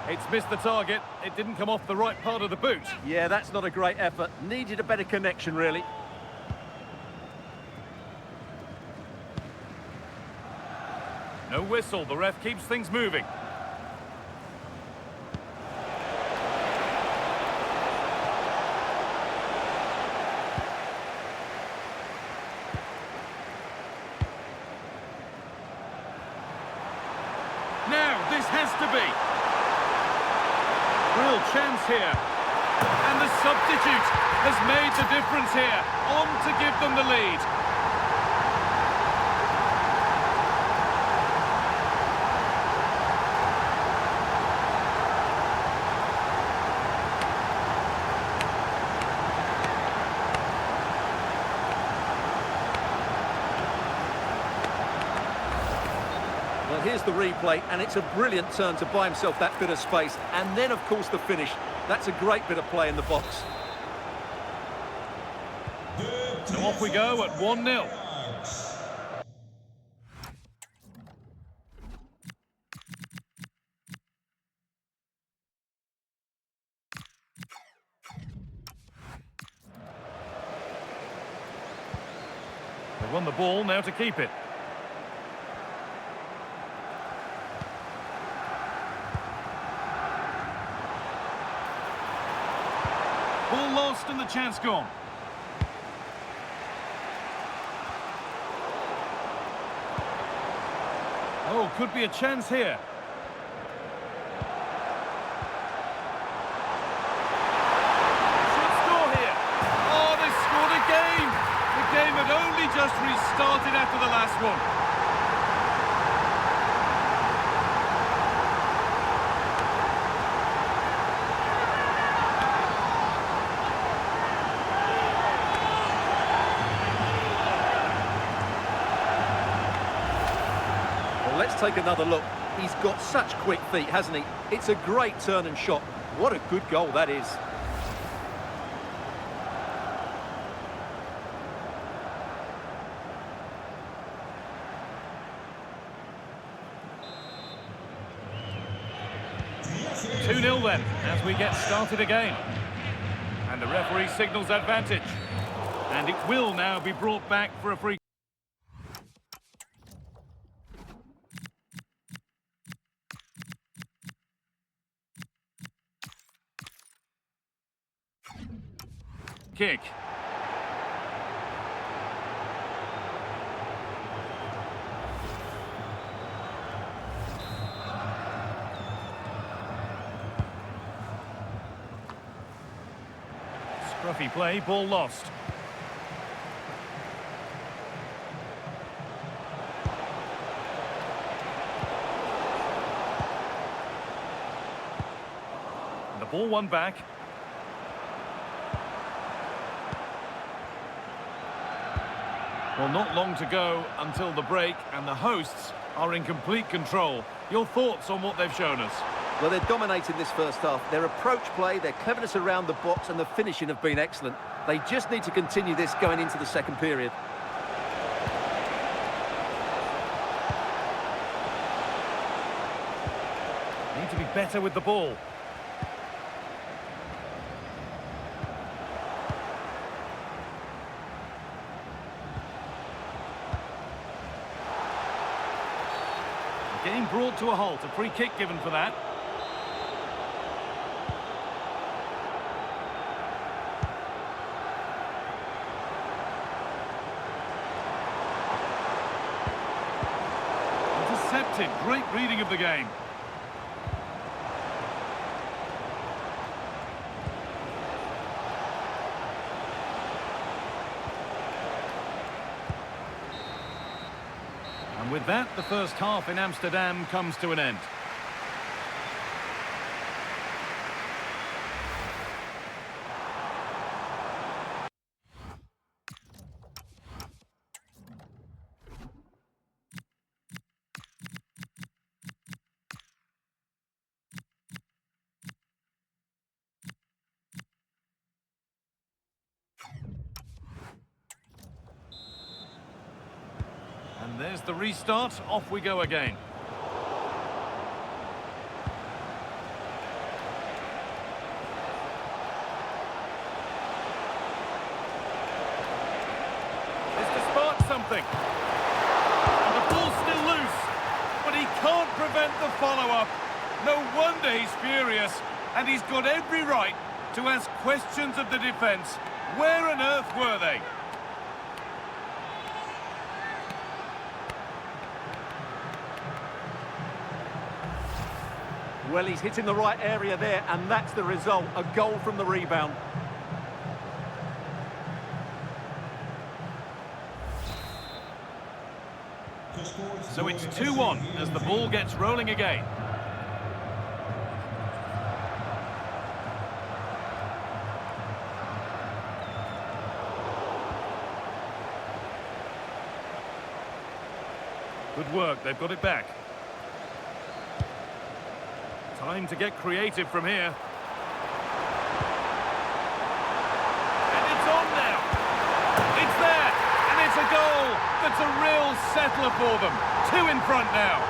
It's missed the target. It didn't come off the right part of the boot. Yeah, that's not a great effort. Needed a better connection, really. No whistle. The ref keeps things moving. Now, this has to be. Real chance here. And the substitute has made the difference here. On to give them the lead. Well, here's the replay, and it's a brilliant turn to buy himself that bit of space. And then, of course, the finish. That's a great bit of play in the box. So off we go at 1-0. They won the ball, now to keep it. Ball lost and the chance gone. Oh, could be a chance here. Should score here. Oh, they scored again. The game had only just restarted after the last one. Let's take another look. He's got such quick feet, hasn't he? It's a great turn and shot. What a good goal that is. Two 2-0 then, as we get started again. And the referee signals advantage. And it will now be brought back for a free. Kick. Scruffy play, ball lost. And the ball won back. Well, not long to go until the break, and the hosts are in complete control. Your thoughts on what they've shown us? Well, they're dominating this first half. Their approach play, their cleverness around the box and the finishing have been excellent. They just need to continue this going into the second period. Need to be better with the ball. Game brought to a halt, a free kick given for that. Intercepted, great reading of the game. And with that, the first half in Amsterdam comes to an end. And there's the restart. Off we go again. This to spark something. And the ball's still loose. But he can't prevent the follow-up. No wonder he's furious. And he's got every right to ask questions of the defence. Where on earth were they? Well, he's hitting the right area there, and that's the result, a goal from the rebound. So it's 2-1 as the ball gets rolling again. Good work, they've got it back. Time to get creative from here. And it's on now. It's there. And it's a goal. That's a real settler for them. 2 in front now.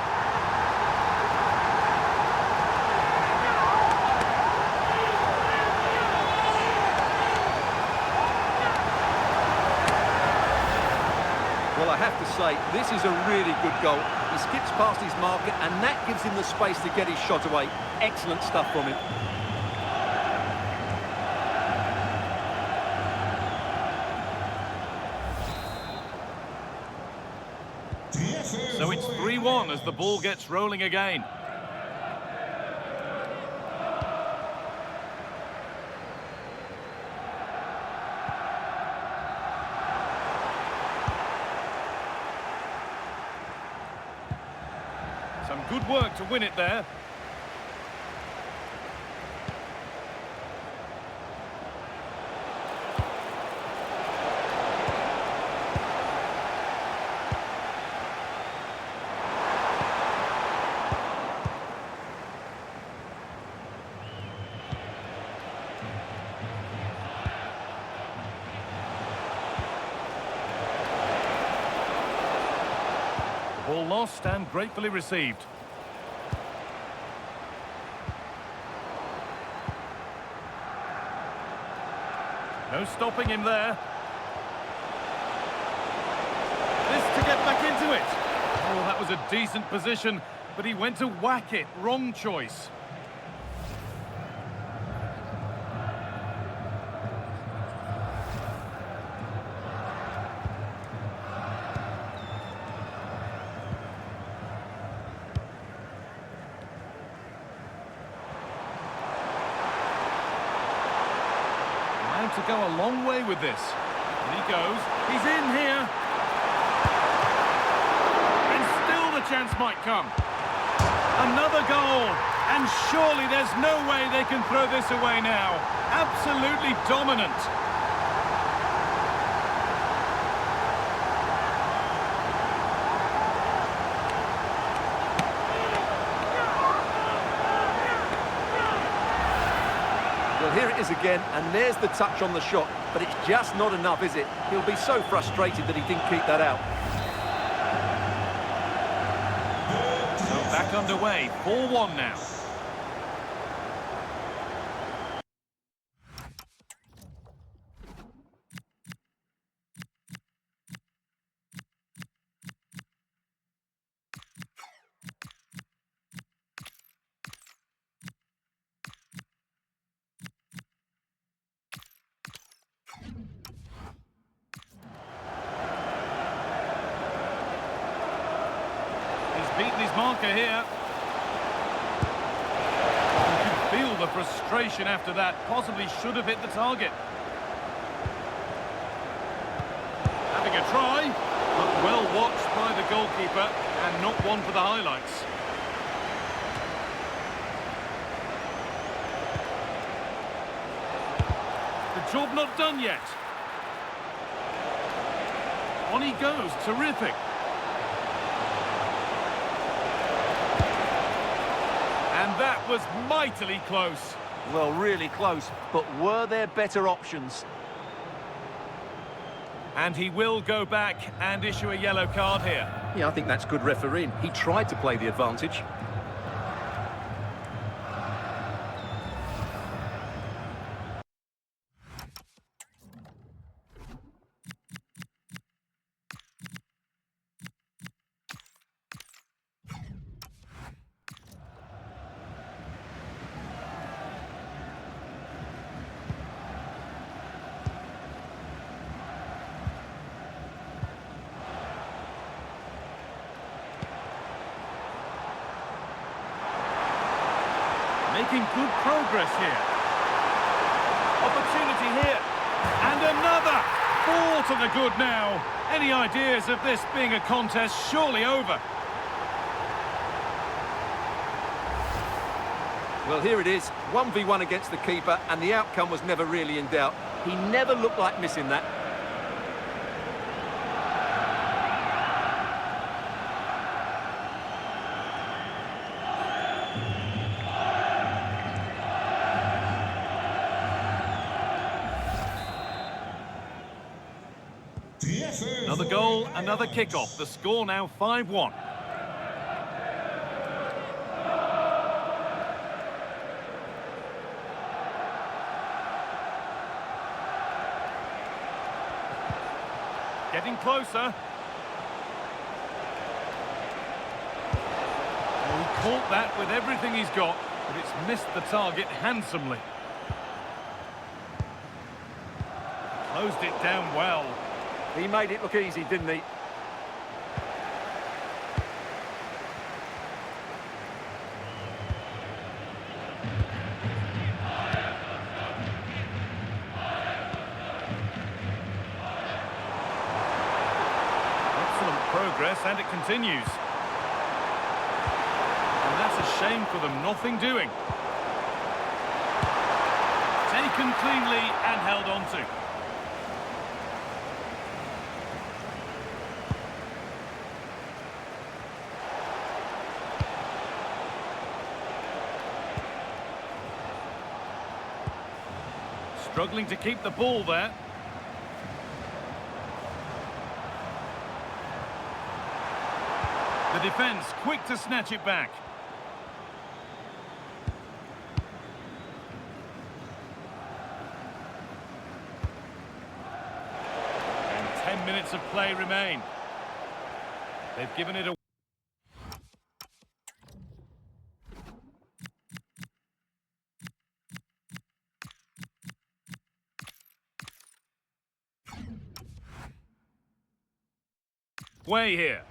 Well, I have to say, this is a really good goal. He skips past his marker, and that gives him the space to get his shot away. Excellent stuff from him. So it's 3-1 as the ball gets rolling again. Some good work to win it there. Ball lost and gratefully received. No stopping him there. This to get back into it. Oh, that was a decent position, but he went to whack it. Wrong choice. To go a long way with this. And he goes. He's in here. And still the chance might come. Another goal. And surely there's no way they can throw this away now. Absolutely dominant. is again, and there's the touch on the shot, but it's just not enough, is it? He'll be so frustrated that he didn't keep that out. So back underway, 4-1 now. Beaten his marker here. You can feel the frustration after that. Possibly should have hit the target. Having a try, but well watched by the goalkeeper and not one for the highlights. The job not done yet. On he goes, terrific. And that was mightily close. Well, really close, but were there better options? And he will go back and issue a yellow card here. Yeah, I think that's good refereeing. He tried to play the advantage. Making good progress here. Opportunity here. And another! 4 to the good now. Any ideas of this being a contest surely over? Well, here it is, 1v1 against the keeper, and the outcome was never really in doubt. He never looked like missing that. Another goal, another kickoff. The score now 5-1. Getting closer. Well, he caught that with everything he's got, but it's missed the target handsomely. Closed it down well. He made it look easy, didn't he? Excellent progress, and it continues. And that's a shame for them, nothing doing. Taken cleanly and held on to. Struggling to keep the ball there. The defence quick to snatch it back. And 10 minutes of play remain. They've given it a... way here.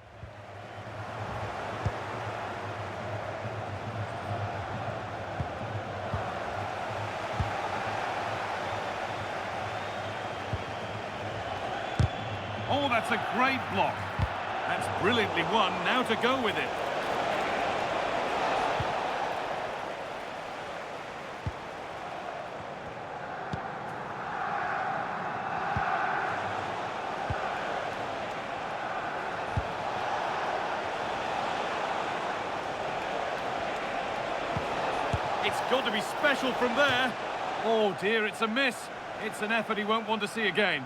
Oh, that's a great block. That's brilliantly won. Now to go with it. It's got to be special from there. Oh dear, it's a miss. It's an effort he won't want to see again.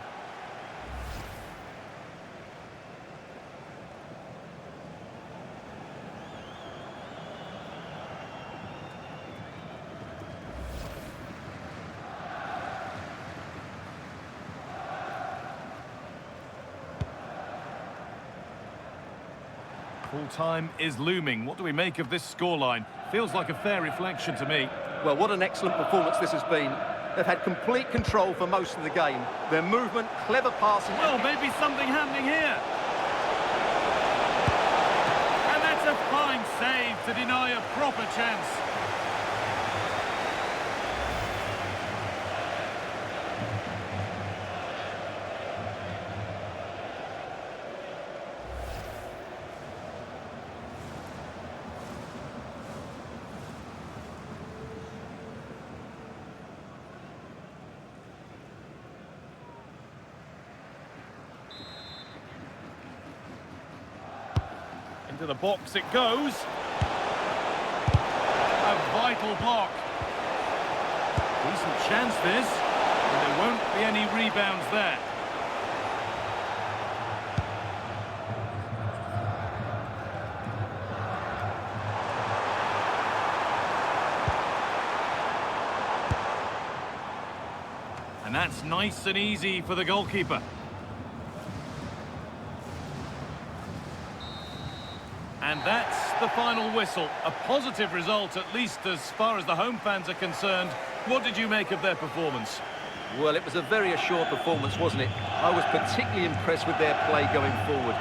Full time is looming. What do we make of this scoreline? Feels like a fair reflection to me. Well, what an excellent performance this has been. They've had complete control for most of the game. Their movement, clever passing... Well, maybe something happening here. And that's a fine save to deny a proper chance. Into the box it goes. A vital block. Decent chance this. And there won't be any rebounds there. And that's nice and easy for the goalkeeper. And that's the final whistle. A positive result, at least as far as the home fans are concerned. What did you make of their performance? Well, it was a very assured performance, wasn't it? I was particularly impressed with their play going forward.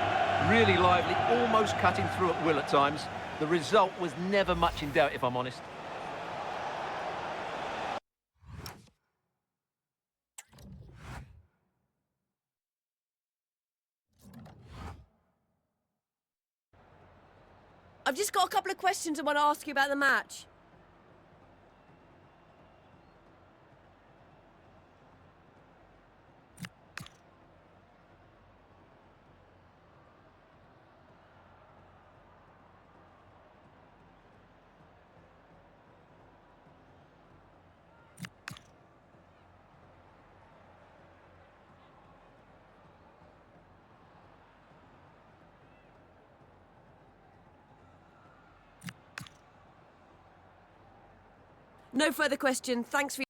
Really lively, almost cutting through at will at times. The result was never much in doubt, if I'm honest. I've just got a couple of questions I want to ask you about the match. No further questions. Thanks for